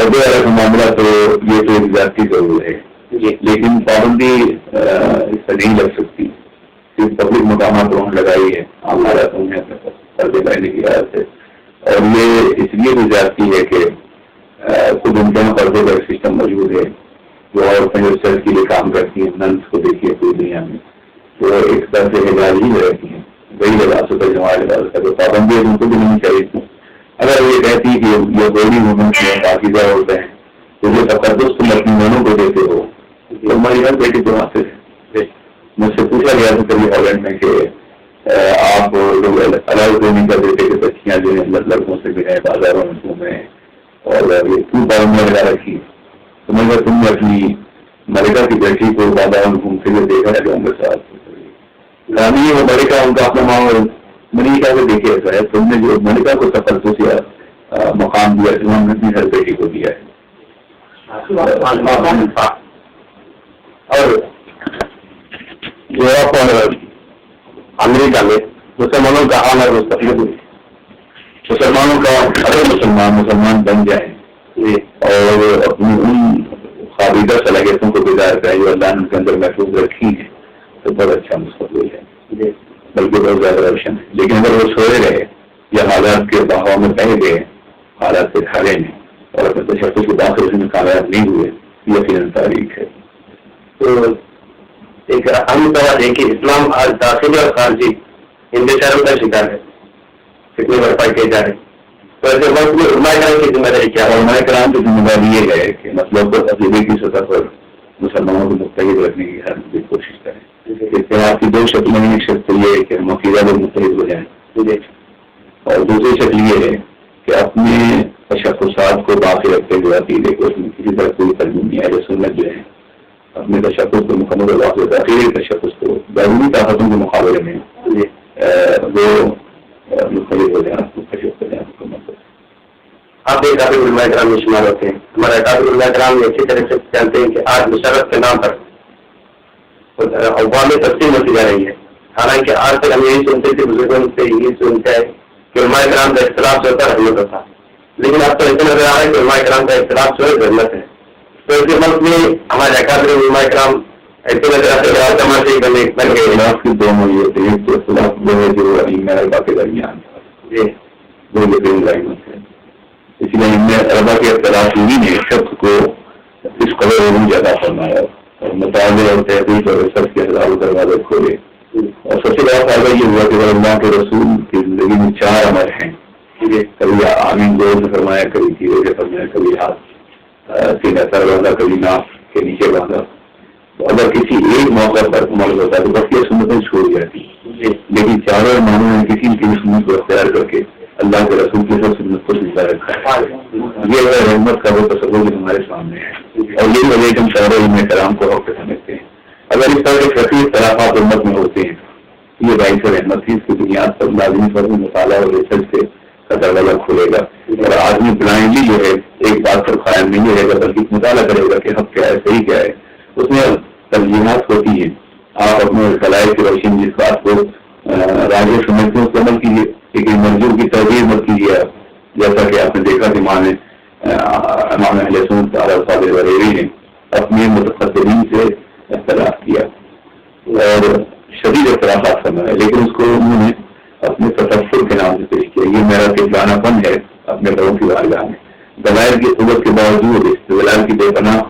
پردے والا کا معاملہ تو یہ تو ایک ذاتی ضرور ہے، لیکن پابندی اس سے نہیں لگ سکتی، صرف پبلک مقامات پر لگائی ہے، عام حالاتوں میں پردے پہننے کی حالت ہے، اور یہ اس لیے بھی زیادتی ہے کہ خود ان کے پردے کا سسٹم موجود ہے، جو عورتیں جو سر کے لیے کام کرتی ہیں، ننس کو دیکھیے پوری دنیا میں، تو ایک طرح سے حجاز ہی رہتی ہیں، وہی لباس ہوتا ہے جو ہمارے لباس ہے، تو پابندی ان کو بھی نہیں چاہیے۔ اگر یہ کہتی کہ یہ بولی وومن ہے، پاکیزہ عورتیں ہیں، تو جو تقدس تم اپنی بہنوں کو دیتے ہو، تو ہماری ہر بیٹی تو وہاں سے مجھ سے پوچھا گیا تھا کبھی ہالینڈ میں کہ آپ لوگ الاؤ نہیں کر دیتے کہ بچیاں جو ہیں لڑکوں سے بھی ہیں، بازاروں میں گھومیں اور یہ کیوں پابندیاں لگا رکھی؟ تو میں تم نے اپنی ملکہ کی بیٹی کو بازاروں میں گھومتے ہوئے دیکھا ہے جو ان کے ساتھ رانی وہ ملکہ ان کا اپنا ماحول ملکہ کو دیکھے ایسا ہے، تم نے جو ملکہ کو تقدس یا مقام دیا جو ہم نے اپنی ہر بیٹی کو دیا ہے۔ اور یورپ اور امریکہ میں مسلمانوں کا آنا مستقبل، مسلمانوں کا اگر مسلمان بن جائے اور اپنی ان قابلیت صلاحیتوں کو بیدار کرے جو اللہ نے ان کے اندر محفوظ رکھی ہیں تو بہت اچھا مستقبل ہے، بلکہ بہت زیادہ روشن ہے۔ لیکن اگر وہ سوئے رہے یا حالات کے بہاؤ میں بہہ گئے، حالات کے کھڑے میں اور اپنے تشخص کو داخل میں کامیاب نہیں ہوئے، یقیناً تاریخ ہے۔ تو ایک اہم سوال ہے کہ اسلام آج داخلی اور خارجی انتشاروں کا شکار ہے، کتنی بھرپائی کی جا رہی، تو ایسے وقت میں علماء کرام کی ذمہ داری کیا ہے؟ علماء کرام کی ذمہ داری یہ ہے کہ مطلب عقیدے کی سطح پر مسلمانوں کو متحد رکھنے کی ہر ممکن کوشش کریں۔ اتحاد کی دو شکلیں ہیں، ایک شکل یہ ہے کہ ہم عقیدہ لوگ متحد ہو جائیں، اور دوسری شکل یہ ہے کہ اپنے تشخصات کو باقی رکھتے ہوئے عقیدے کو اس میں کسی طرح کوئی ترجمہ نہیں ہے، سنت جو ہے اپنے تشخص کو مکمل واقع عقیدے تشخص کو بیرونی طاقتوں کے مقابلے میں وہ مختلف ہو جائیں، مختلف ہو جائیں۔ آپ ایک کافی علماء کرام میں شمار ہوتے ہیں، ہمارے کافی علماء کرام یہ اچھی طرح سے جانتے ہیں کہ آج مشرف کے نام پر عوامی تقسیم ہوتی جا رہی ہے، حالانکہ آج تک ہم یہی سنتے تھے، بزرگوں سے یہی سنتا ہے کہ علماء کرام کا اختلاف جو ہوتا ہے رحمت ہوتا، لیکن اب تو ایسا نظر آ رہا ہے کہ علماء کرام کا اختلاف جو ہے ضرورت ہے۔ تو اس ملک میں ہمارے اکابر علماء کرام ایسے نظر آتے ہیں جماعت سے بن گئے۔ اختلاف کی دو نوعیت ہے، ایک تو اختلاف جو ہے جو ائمہ اربعہ کے درمیان دو یقین رحمت ہے، اس لیے ائمہ اربعہ کے اختلاف ہی نے شخص کو اس قدر عروج عطا فرمایا اور مطالعے اور تحقیق اور ریسرچ کے ہزاروں دروازے کھولے۔ اور سب سے بڑا فائدہ یہ ہوا کہ اللہ کے رسول کی زندگی میں چار عمل ہیں، کبھی آمین زور سے فرمایا، کبھی دھیرے سے فرمایا، کبھی ہاتھ سیدھا سر باندھا، کبھی ناف کے نیچے باندھا۔ اگر کسی ایک موقع پر عمل ہوتا ہے تو بقیہ سنتیں چھوڑ جاتی، لیکن چاروں اماموں نے کسی نہ کسی سنت کو اختیار کر کے اللہ کے رسول کی سب سنت کو زندہ رکھا ہے۔ یہ رحمت کا وہ تصور جو ہمارے سامنے ہے، اور یہی وجہ کہ ہم سارے علماء کرام کو حق سمجھتے ہیں۔ اگر اس طرح کے کثیر اختلافات امت میں ہوتے ہیں، یہ باعث رحمت تھی، اس کی بنیاد پر لازمی فرض مطالعہ اور ریسرچ سے کا دروازہ کھلے گا، اور آدمی بلائنڈلی جو ہے ایک بات پر قائم نہیں رہے گا، بلکہ مطالعہ کرے گا کہ حق کیا ہے، صحیح کیا ہے۔ اس میں ترجیحات ہوتی ہیں، آپ اپنے دلائل کی روشنی جس بات کو راجع سمجھتے ہیں اس کو عمل کیجیے، لیکن منظور کی ترجیح مت کیجیے، جیسا کہ آپ نے دیکھا کہ امام اہل سنت صادق بریلوی نے اپنے متقدمین سے اختلاف کیا اور شدید اختلافات فرمائے، لیکن اس کو انہوں نے اپنے تصور کے نام سے پیش کیا۔ یہ میرا کتلانہ پن ہے اپنے لوگوں کی بارگاہ میں، دلائل کی قوت کے باوجود، استدلال کی بے پناہ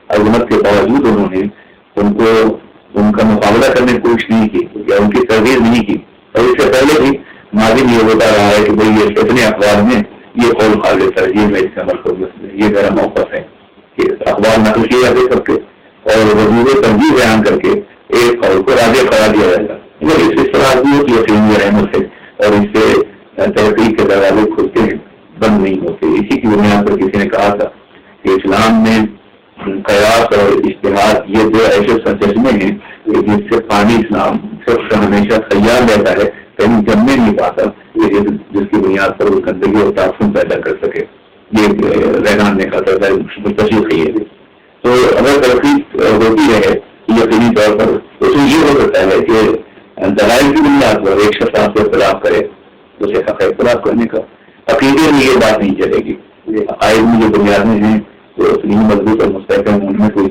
عظمت کے باوجود انہوں نے ان کا مقابلہ کرنے کی کوشش نہیں کی یا ان کی تردید نہیں کی۔ اور اس سے پہلے بھی ماضی میں یہ ہوتا رہا ہے کہ بھائی یہ کتنے اخبار میں یہ قول قابل ترجیح میں اس کا عمل کروں، یہ میرا موقف ہے کہ اخبار نقل کیے جاتے سب کے اور وجوہ ترجیح بیان کر کے ایک قول کو راجع قرار دیا جائے گا۔ اس طرح کی یقینی رحمت ہے اور اس سے تحقیق کے دروازے کھلتے ہیں، بند نہیں ہوتے۔ اسی کی بنیاد پر کسی نے کہا تھا کہ اسلام میں قیاس اور اجتہاد یہ دو ایسے سرچشمے ہیں کہ جس سے پانی اسلام شخص ہمیشہ تیار رہتا ہے، کہیں جمنے نہیں پاتا، جس کی بنیاد پر وہ گندگی اور تعفن پیدا کر سکے۔ یہ رہنانے کا تشریح ہے۔ تو اگر ترقی ہوتی ہے یقینی طور پر اس میں یہ ہو سکتا ہے کہ دلائل کی بنیاد پر ایک شخص آپ سے اختلاف کرے، اسے حق اختلاف کرنے کا، عقیدے میں یہ بات نہیں چلے گی، عقائد میں جو بنیادیں ہیں وہ اتنی مضبوط اور مستحکم، ان میں کوئی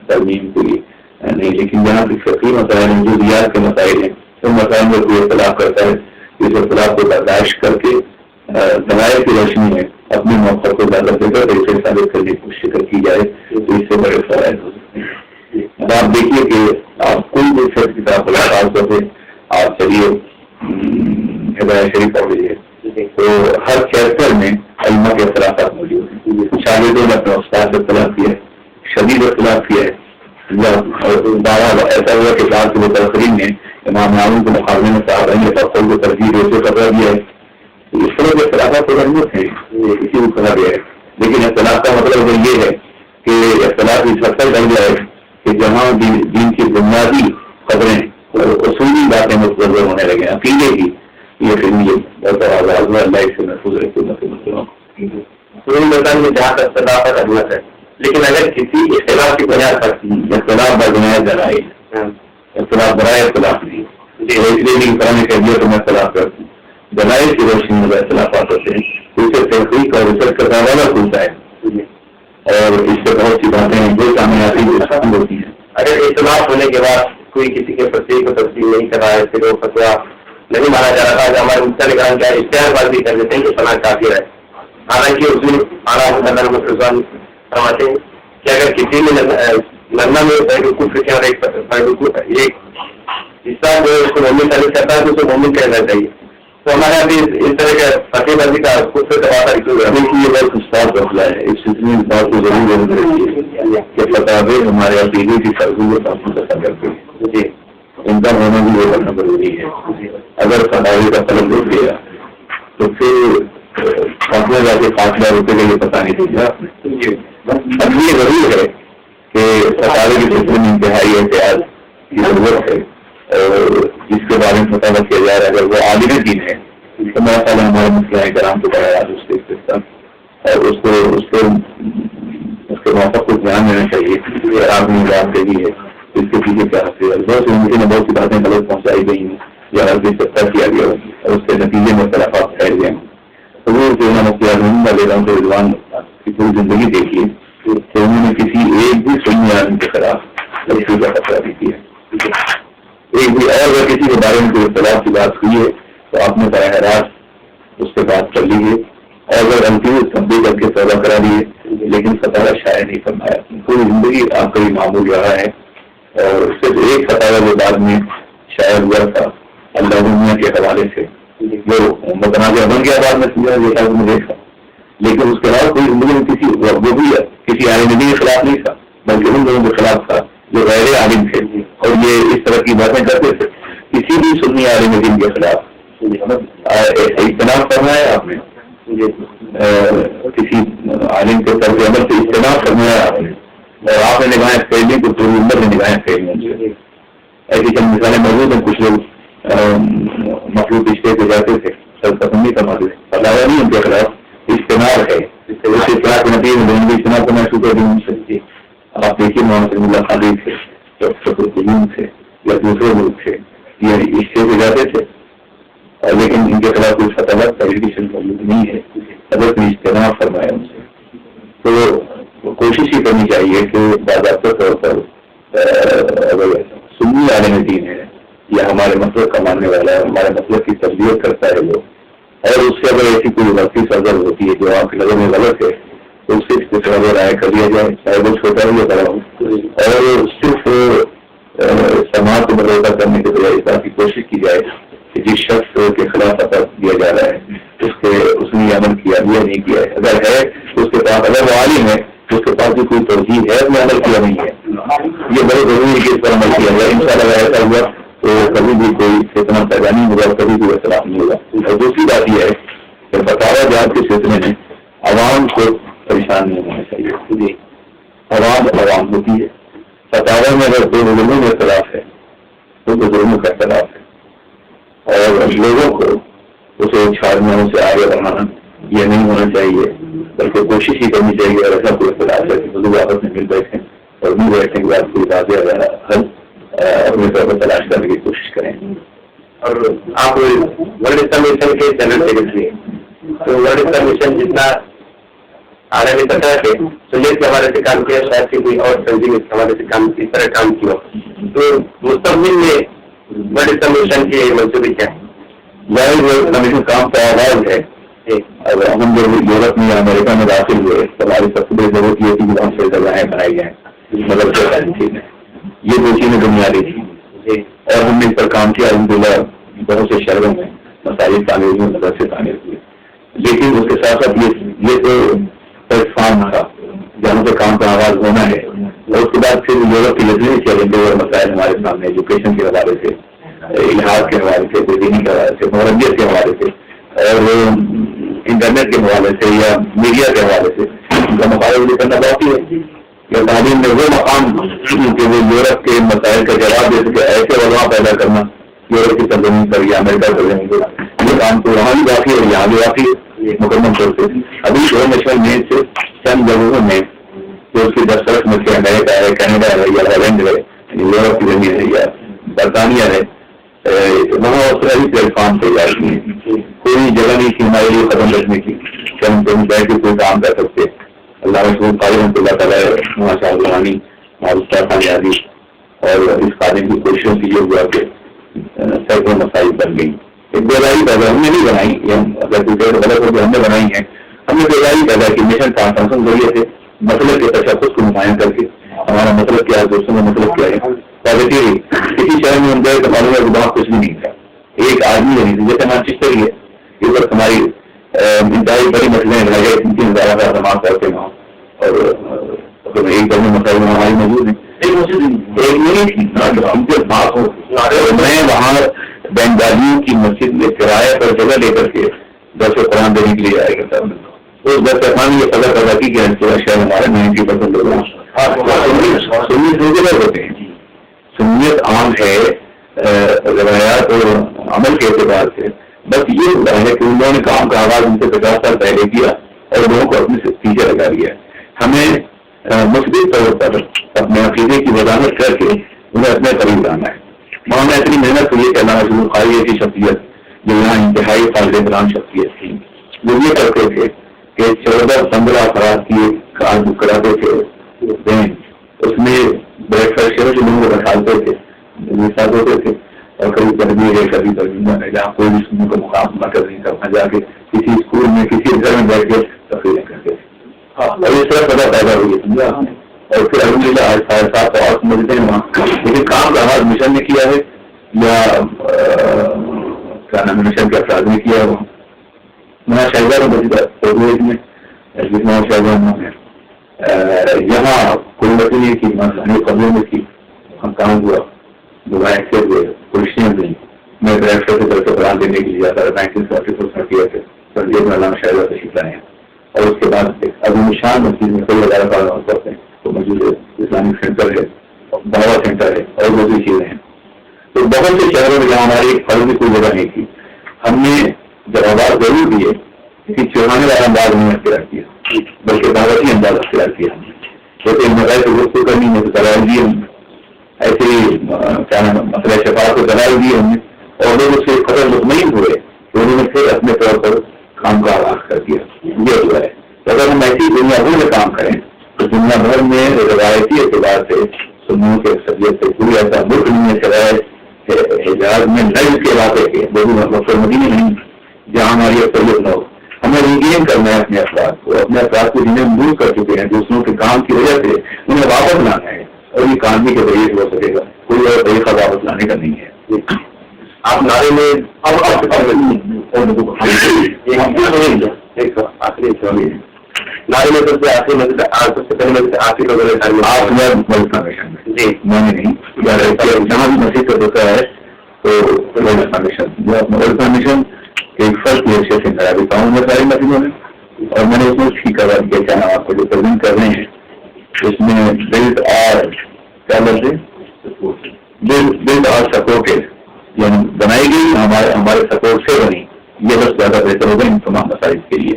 ترمیم کوئی نہیں، لیکن جہاں کی فقہی مسائل ہیں، جو ریاض کے مسائل ہیں، ان مسائل میں کوئی اختلاف کرتا ہے، اس اختلاف کو برداشت کر کے دلائل کی روشنی میں اپنے موقع کو زیادہ دے کر اسے ثابت کرنے کی کوشش کی جائے تو اس سے بڑے فوائد ہو سکتے ہیں۔ اب آپ دیکھیے کہ آپ کوئی بھی شخص کتاب پڑھا، خاص طور سے آپ چلیے ہدایت شریف پڑھ لیجیے تو ہر چیپٹر میں علماء کے اختلافات موجود ہیں۔ شاگردوں نے اپنے استاد سے اختلاف کیا ہے، شدید اختلاف کیا ہے، ایسا ہوا کہ بعض متأخرین نے امام معاون کے مقابلے میں صحابہ فصل کو ترجیح دیتے قرار دیا ہے۔ اس طرح کے اختلافات تو رحمت ہیں، اسی کو کہا گیا ہے، لیکن اختلاف کا مطلب یہ ہے کہ اختلاف اس حد تک ڈل جائے کہ جہاں دین کی بنیادی خبریں اور اصولی باتیں متضرر ہونے لگے، عقیدے کی، یہ پھر بہت بڑا اللہ اس سے محفوظ رکھتے پوری میدان میں جہاں تک صداقت رحمت ہے، لیکن اگر کسی اختلاف کی بنیاد پر اختلاف بنیاد ذرائع، اختلاف برائے اختلاف نہیں، اس لیے بھی کرنے کے لیے تو میں اختلاف کرتا ہوں، دلائل کی روشنی میں اختلافات ہوتے ہیں، اسے تحقیق اور ریسرچ کا دعویٰ کھلتا ہے اور اس سے بہت سی باتیں جو سامنے آتی ہیں ہوتی ہیں۔ اگر اختلاف ہونے کے بعد کوئی کسی کے فتوی کو تسلیم نہیں کر رہا ہے، پھر وہ فتویٰ نہیں مانا جا رہا تھا، ہمارے مختلف کیا اشتہار بازی کر دیتے ہیں کہ فلاں کافر ہے، حالانکہ اس میں اعلیٰ مفرزان فرماتے ہیں کہ اگر کسی نے لڑنا میں ایک حصہ جو ہے اس کو مومن ثابت کرتا ہے تو اسے مومن کہنا چاہیے۔ تو ہمارے ابھی اس طرح کا فتح بازی کا خود سے تبادلہ کیوں یہ بہت استاد مسئلہ ہے، اس سلسلے میں بات کو ضرور ضرور رکھیے کہ فتوے ہمارے عقیدے کی سرگوت آپ متاثر کرتے ہیں، جی ان کا ہونا بھی وہ کرنا ضروری ہے۔ اگر فتوے کا طلب ہو گیا تو پھر فاصلہ جا کے 5 لاکھ روپے کا یہ پتہ نہیں دیا آپ نے۔ اب یہ ضرور ہے کہ فتوے کے سلسلے میں انتہائی احتیاط کی ضرورت ہے، جس کے بارے میں فتویٰ کیا جا رہا ہے اگر وہ عالم دین ہے تو میرا خیال ہمارے مسئلہ کرام کو بڑھایا اس کے استعمال اور اس کے موقع کو دھیان دینا چاہیے کہ آپ نے بات کہی ہے اس کے پیچھے کیا حقیقت، بہت سی ممکن ہے بہت سی باتیں غلط پہنچائی گئی ہیں یا ہر چیز طے کیا گیا اور اس کے نتیجے میں اختلافات پھیل گئے ہیں۔ تو وہ جو ہے مفتی اعظم علیہ رحمۃ رضوان کی پوری زندگی دیکھیے کہ انہوں نے کسی ایک بھی سنی عالم کے خلاف تفصیل کا خطرہ نہیں کیا، ایک بھی، اور اگر کسی کے بارے میں کوئی اختلاف کی بات ہوئی ہے تو آپ نے براہ راست اس سے بات کر لیجیے اور اگر غلطی تبدیل کر کے توبہ کرا لیے، لیکن فتویٰ شائع نہیں فرمایا۔ پوری زندگی آپ کا یہ معمول رہا ہے اور صرف ایک فتویٰ جو بعد میں شائع ہوا تھا اللہ دنیا کے حوالے سے جو متنازع بن گیا، بعد میں سمجھا دیکھا میں دیکھا، لیکن اس کے علاوہ کوئی زندگی میں وہ بھی کسی عالم دین کے خلاف نہیں تھا بلکہ ان لوگوں کے خلاف تھا جو غیر عالم تھے اور یہ اس طرح کی باتیں کرتے تھے۔ کسی بھی سنی عالم دین کے خلاف اجتناب فرمایا آپ نے، کسی عالم کے طرز عمل سے اجتناب فرمایا آپ نے، اور آپ نے نگاہیں پھیلنے کو پوری عمر میں نگاہیں پھیلنے سے ایسی چند مثالیں موجود ہیں۔ کچھ لوگ مخلوق رشتے پہ جاتے تھے، سر پسندی کماتے تھے، علاوہ نہیں ان کے خلاف اجتناب ہے، اس اطلاع کے نتیجے میں اجتناب کرنا شروع کر دیں۔ آپ دیکھیے محمد اللہ خالد تھے، تھے یا دوسرے لوگ تھے، یہ رشتے پہ جاتے تھے لیکن ان کے خلاف کوئی فتویٰ ایجوکیشن موجود نہیں ہے، حضرت نے اجتناب فرمایا ان سے۔ تو کوشش یہ کرنی چاہیے کہ باضابطہ طور پر اگر سنی عالم دین ہے یا ہمارے مطلب کا ماننے والا ہے، ہمارے مطلب کی تربیت کرتا ہے وہ، اور اس سے اگر ایسی کوئی غلطی صدر ہوتی ہے جو آپ کی نظر میں غلط ہے تو اس سے استفادہ رائے کر لیا جائے، چاہے وہ چھوٹا ہو یا بڑا ہو، اور صرف سماج کو بروقہ کرنے کے بجائے اس بات کی کوشش کی جائے کہ جس شخص کے خلاف فتویٰ دیا جا رہا ہے اس نے یہ عمل کیا یا نہیں کیا ہے، اگر ہے اس کے پاس، اگر وہ عالم ہے تو اس کے پاس بھی کوئی توجیہ ہے، اس نے عمل کیا نہیں ہے، یہ بڑے ضروری ہے کہ اس پر عمل کیا جائے۔ انشاءاللہ اگر ایسا ہوا تو کبھی بھی کوئی فتنہ پیدا نہیں ہوگا اور کبھی کوئی اختلاف نہیں ہوگا۔ اور دوسری بات یہ ہے کہ فتاویٰ جات کے سلسلے میں عوام کو پریشان نہیں ہونا چاہیے، عوام ہوتی ہے، فتاویٰ میں اگر دو بزرگوں میں اختلاف ہے تو بزرگوں کا اختلاف ہے اور لوگوں کو اسے چھاڑنا، اسے آگے بڑھانا یہ نہیں ہونا چاہیے، بلکہ کوشش ہی کرنی چاہیے اور ایسا کوئی اختلاف ہے کہ بزرگ آپس میں مل بیٹھیں اور مل بیٹھنے کے بعد کوئی واضح حل اپنے طور پر تلاش کرنے کی کوشش کریں۔ اور آپ ورلڈ اسلام مشن کے چینل سے دیکھیے تو ورلڈ اسلام مشن جتنا حالانکہ پتا ہے کہ سنیت کے حوالے سے کام کیا، شاید سے کوئی اور تنظیم اس حوالے سے کام اس طرح کام کیا، تو مستقبل میں بڑے کمیشن کے منصوبے کیا ہے؟ ظاہر کمیشن کام کا آغاز ہے. اگر ہم جب یورپ میں یا امریکہ میں داخل ہوئے تو ہماری سب سے بڑی ضرورت یہ تھی کہ وہاں سے جگہیں بنائی جائیں، مطلب چیزیں، یہ دو چیزیں بنیادی تھیں اور ہم نے اس پر کام کیا. الحمدللہ بہت سے شہروں میں مساجد تعمیر ہوئے، مدرسے تعمیر ہوئے، لیکن اس کے ساتھ ساتھ یہ تو پلیٹ فارم تھا جہاں پہ کام کا آغاز ہونا ہے. اور اس کے بعد پھر یورپ کے جتنے چیلنجز اور مسائل ہمارے سامنے ایجوکیشن کے حوالے سے، الحاظ کے حوالے سے، دینی کے حوالے سے، محرمیت کے حوالے سے اور انٹرنیٹ کے حوالے سے یا میڈیا کے حوالے سے ان کا مقابلہ کرنا باقی ہے. یا تعلیم میں وہ مقام کہ وہ یورپ کے مسائل کا جواب دے سکے، ایسے علماء پیدا کرنا یورپ کی سرزمین پر یا امریکہ سرزمین پر، یہ کام تو وہاں بھی باقی ہے، یہاں بھی باقی ہے مکمل طور سے. ابھی انٹرنیشنل میں سے چند جگہوں میں جو اس کی دستخط میں سے امریکہ ہے، کینیڈا ہے یا ہالینڈ ہے، یورپ کی زمین ہے یا برطانیہ ہے، وہاں اس طرح ہی پلیٹ فارم تیار کی. کوئی جگہ نہیں تھی ہمارے لیے قدم رکھنے کی کہ ہم تم بیٹھ کے کوئی کام کر سکتے. اللہ رسول قاری رحمۃ اللہ تعالیٰ ماشاء اللہ معروف کامیابی اور اس قادم کی کوششوں سے یہ ہوا کہ سینکڑوں مسائل بن گئی. ایک بیداری پیدا ہم نے نہیں بنائی، اگر غلط ہو تو ہم نے بنائی ہے. ہم نے بیداری پیدا کی مشن کانفرنس ذریعے سے مطلب کے تشخص کو نمایاں کر کے ہمارا مطلب کیا ہے، دوستوں کا مطلب کیا ہے. پازیٹیولی کسی شہر میں ہم گئے تو معلوم ہے وہاں کچھ بھی نہیں تھا، ایک آدمی نہیں تھا. جیسے مانچسٹر ہی ہے، اس وقت ہماری انتہائی بڑی مسئلیں لگے 3,000 کا جمع کرتے ہیں اور ایک دم مسائل ہماری موجود ہیں. ایک نہیں تھی ہم سے بات ہو. میں وہاں بنگالیوں کی مسجد میں کرایہ پر جگہ لے کر کے درس قرآن دینے کے لیے آیا کرتا ہوں. اس درس قرآن یہ پتہ پیدا کی کہ شہر ہمارے 90% لوگ سنیت ہوتے ہیں. سنیت عام ہے روایات اور عمل کے اعتبار سے. بس یہ ہوتا ہے کہ انہوں نے کام کا آغاز ان سے 50 سال پہلے کیا اور لوگوں کو اپنے سے پیچھے لگا دیا. ہمیں مثبت طور پر اپنے عقیدے کی وضاحت کر کے انہیں اپنے قریب لانا ہے. وہاں میں اتنی محنت ہوئی کہ اللہ رسول قاری کی شخصیت جو یہاں انتہائی قابل احترام شخصیت تھی، وہ یہ کرتے تھے کہ 14-15 افراد کی کار بک کراتے تھے. اس میں بریک فاسٹ شروع سے لوگوں کو بٹھاتے تھے، ساتھ ہوتے تھے اور کبھی تربیت ہے کبھی ترجمہ ہے، جہاں کوئی بھی سننے کو مقام مرکز نہیں کرنا، جا کے کسی اسکول میں کسی گھر میں بیٹھ کے تقریریں کرتے تھے. اور اس طرح پتہ پیدا ہوئی سمجھا. اور پھر الحمدللہ آج 7.5 اور سمجھتے ہیں وہاں. لیکن کام کا آغاز مشن نے کیا ہے یا کیا نام مشن کے افراد نے کیا ہے. وہاں میں شہزاد میں جتنا شہزاد ہے یہاں کوئی وقت نہیں کی قبلوں میں تھی. ہم کام ہوا دوبارہ ہوئے پولیسیاں دیں. میں ڈائریکٹر سے درس قرآن دینے کے لیے جاتا تھا 1944 میں علامہ شہزاد تشریف لائے ہیں. اور اس کے بعد ابو نشان مسجد میں کئی ہزار کام کرتے ہیں تو موجود ہے، اسلامک سینٹر ہے، دعویٰ سینٹر ہے اور دوسری چیزیں ہیں. تو بہت سے شہروں میں جہاں ہماری فرض کی کوئی جگہ نہیں تھی، ہم نے جب آواز ضرور دیے کسی چڑھانے والا انداز نہیں اختیار کیا بلکہ دعوتی انداز اختیار کیا. جیسے مسائل کو گفتگو کرنی ہے تو دلائل دیے ہم نے، ایسے کیا نام مسئلہ شفاعت کو دلائل دیے ہم نے اور لوگ اس سے قدر مطمئن ہوئے کہ انہوں نے پھر اپنے طور پر کام کا آغاز کر دیا. یہ ہوا ہے. اگر ہم ایسی دنیا بھر میں کام کریں تو دنیا بھر میں روایتی اعتبار سے سنیوں کے اکثریت سے کوئی ایسا ملک نہیں ہے سوائے حجاز میں نجد کے علاقے کے مکہ مدینے نہیں جہاں ہماری اکثریت نہ ہو. ہمیں ریگین کرنا ہے اپنے افراد کو، اپنے افراد کو جنہیں دور کر چکے ہیں دوسروں کے کام کی وجہ سے انہیں واپس لانا ہے اور یہ کام بھی کے ذریعے ہو سکے گا. کوئی اور طریقہ واپس لانے کا نہیں ہے. آپ نعرے میں نعرے میں سب سے پہلے آخری لوگوں جی میں نے نہیں جہاں بھی مسجد کا ہوتا ہے تو مشن ایک فرق کی حیثیت سے کرا دیتا ہوں میں ساری مسجدوں میں. اور میں نے اس میں ٹھیک کروا دیا چاہے آپ کو جو پرزینٹ کر رہے ہیں اس میں بلڈ آر کیا بولتے بلڈ آر سپورٹڈ یعنی بنائی گئی ہمارے سپورٹ سے بنی، یہ بس زیادہ بہتر ہوگا ان تمام مسائل کے لیے.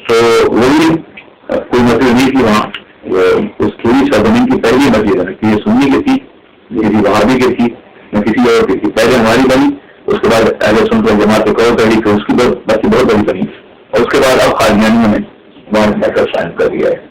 تو وہی کوئی مسئلہ نہیں تھی وہاں. اس پوری سرزمین کی پہلی مسجد ہے کہ یہ سنی کی تھی، کسی وہابی کی تھی، نہ کسی اور کی تھی. پہلے ہماری بنی، اس کے بعد اہل سنت والجماعت کو کہی کہ اس کی مسجد بہت بڑی بنی اور اس کے بعد اب قادیانیوں میں نان میٹر سائن کر دیا ہے.